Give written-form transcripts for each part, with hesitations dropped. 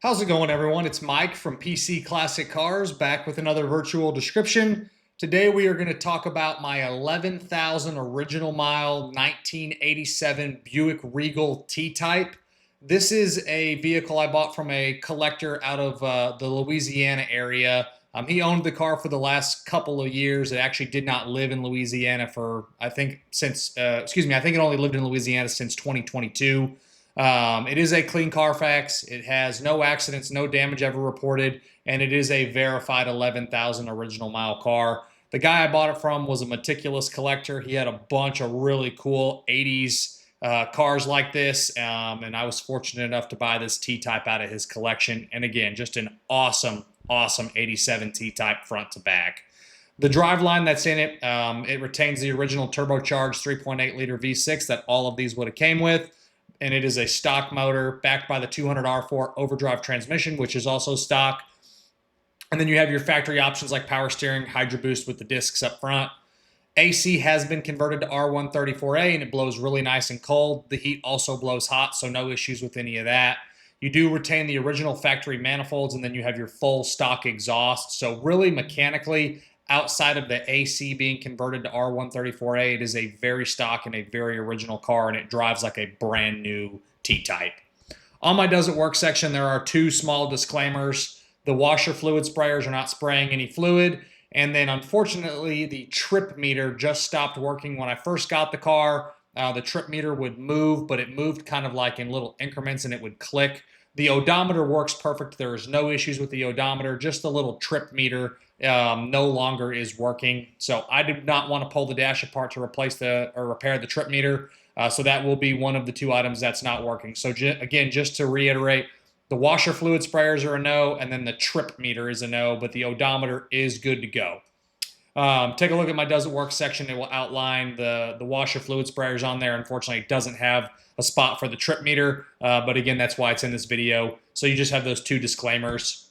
How's it going, everyone? It's Mike from PC Classic Cars, back with another virtual description. Today we are going to talk about my 11,000 original mile 1987 Buick Regal T-Type. This is a vehicle I bought from a collector out of the Louisiana area. He owned the car for the last couple of years. It actually did not live in Louisiana for, I think, I think it only lived in Louisiana since 2022. It is a clean Carfax. It has no accidents, no damage ever reported, and it is a verified 11,000 original mile car. The guy I bought it from was a meticulous collector. He had a bunch of really cool 80s cars like this, and I was fortunate enough to buy this T-Type out of his collection. And again, just an awesome, awesome 87 T-Type front to back. The driveline that's in it, it retains the original turbocharged 3.8 liter V6 that all of these would have came with, and it is a stock motor backed by the 200R4 overdrive transmission, which is also stock. And then you have your factory options like power steering, Hydro Boost with the discs up front. AC has been converted to R134A, and it blows really nice and cold. The heat also blows hot, so no issues with any of that. You do retain the original factory manifolds, and then you have your full stock exhaust. So really mechanically, outside of the AC being converted to R134A, it is a very stock and a very original car, and it drives like a brand new T-Type. On my Does It Work section, there are two small disclaimers. The washer fluid sprayers are not spraying any fluid, and then unfortunately, the trip meter just stopped working. When I first got the car, the trip meter would move, but it moved kind of like in little increments, and it would click. The odometer works perfect. There is no issues with the odometer, just the little trip meter no longer is working. So I did not want to pull the dash apart to repair the trip meter. So that will be one of the two items that's not working. So again, just to reiterate, the washer fluid sprayers are a no, and then the trip meter is a no, but the odometer is good to go. Take a look at my Does It Work section. It will outline the washer fluid sprayers on there. Unfortunately, it doesn't have a spot for the trip meter, but again, that's why it's in this video. So you just have those two disclaimers.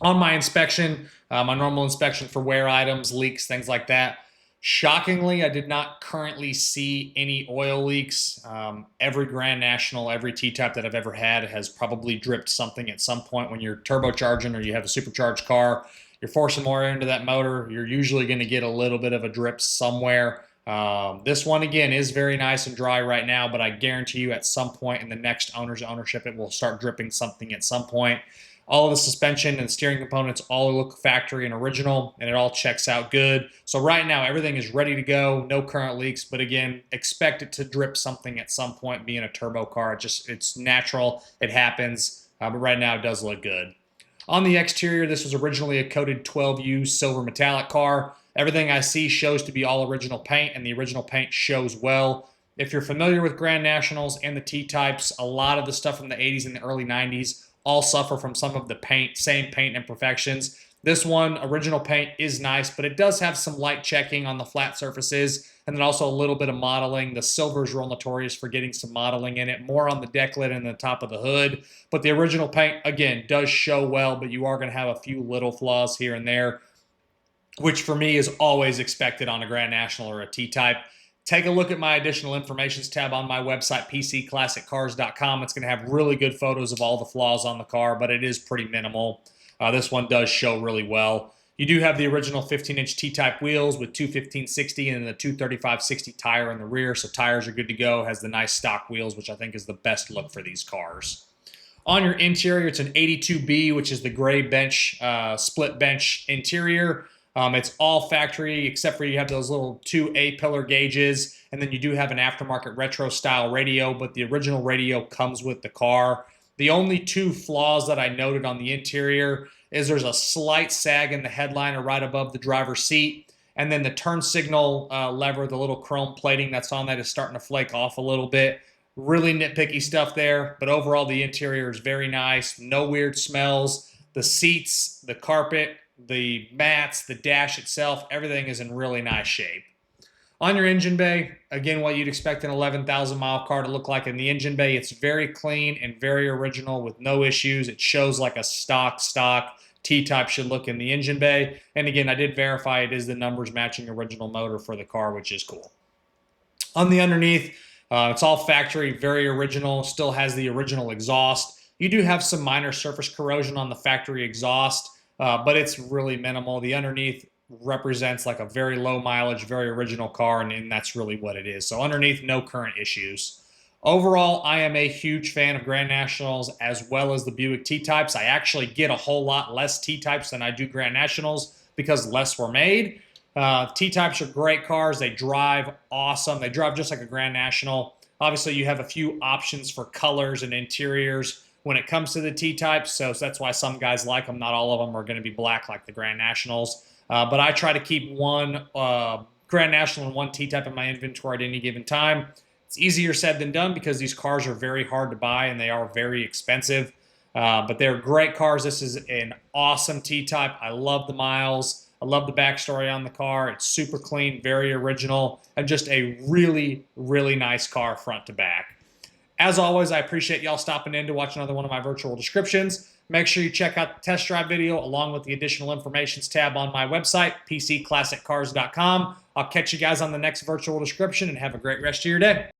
On my inspection, my normal inspection for wear items, leaks, things like that, shockingly, I did not currently see any oil leaks. Every Grand National, every T-Type that I've ever had has probably dripped something at some point when you're turbocharging or you have a supercharged car. You're forcing more air into that motor, you're usually going to get a little bit of a drip somewhere. This one, again, is very nice and dry right now, but I guarantee you at some point in the next owner's ownership, it will start dripping something at some point. All of the suspension and steering components all look factory and original, and it all checks out good. So right now, everything is ready to go. No current leaks, but again, expect it to drip something at some point being a turbo car. It's natural. It happens, but right now it does look good. On the exterior, this was originally a coated 12U silver metallic car. Everything I see shows to be all original paint, and the original paint shows well. If you're familiar with Grand Nationals and the T-Types, a lot of the stuff from the 80s and the early 90s all suffer from some of the same paint imperfections. This one, original paint, is nice, but it does have some light checking on the flat surfaces, and then also a little bit of modeling. The silver is real notorious for getting some modeling in it, more on the deck lid and the top of the hood. But the original paint, again, does show well, but you are going to have a few little flaws here and there, which for me is always expected on a Grand National or a T-Type. Take a look at my additional information tab on my website, pcclassiccars.com. It's going to have really good photos of all the flaws on the car, but it is pretty minimal. This one does show really well. You do have the original 15-inch T-Type wheels with 215/60 and the 235/60 tire in the rear, so tires are good to go. It has the nice stock wheels, which I think is the best look for these cars. On your interior, it's an 82B, which is the gray bench, split bench interior. It's all factory, except for you have those little two A-pillar gauges, and then you do have an aftermarket retro-style radio, but the original radio comes with the car. The only two flaws that I noted on the interior is there's a slight sag in the headliner right above the driver's seat, and then the turn signal lever, the little chrome plating that's on that, is starting to flake off a little bit. Really nitpicky stuff there, but overall the interior is very nice. No weird smells. The seats, the carpet, the mats, the dash itself, everything is in really nice shape. On your engine bay, again, what you'd expect an 11,000 mile car to look like in the engine bay. It's very clean and very original with no issues. It shows like a stock T-Type should look in the engine bay. And again, I did verify it is the numbers matching original motor for the car, which is cool. On the underneath, it's all factory, very original, still has the original exhaust. You do have some minor surface corrosion on the factory exhaust, but it's really minimal. The underneath represents like a very low mileage, very original car, and that's really what it is. So underneath, no current issues. Overall, I am a huge fan of Grand Nationals as well as the Buick T-Types. I actually get a whole lot less T-Types than I do Grand Nationals because less were made. T-Types are great cars. They drive awesome. They drive just like a Grand National. Obviously, you have a few options for colors and interiors when it comes to the T-Types, so that's why some guys like them. Not all of them are going to be black like the Grand Nationals. But I try to keep one Grand National and one T-Type in my inventory at any given time. It's easier said than done because these cars are very hard to buy and they are very expensive. But they're great cars. This is an awesome T-Type. I love the miles. I love the backstory on the car. It's super clean, very original, and just a really, really nice car front to back. As always, I appreciate y'all stopping in to watch another one of my virtual descriptions. Make sure you check out the test drive video along with the additional information tab on my website, pcclassiccars.com. I'll catch you guys on the next virtual description and have a great rest of your day.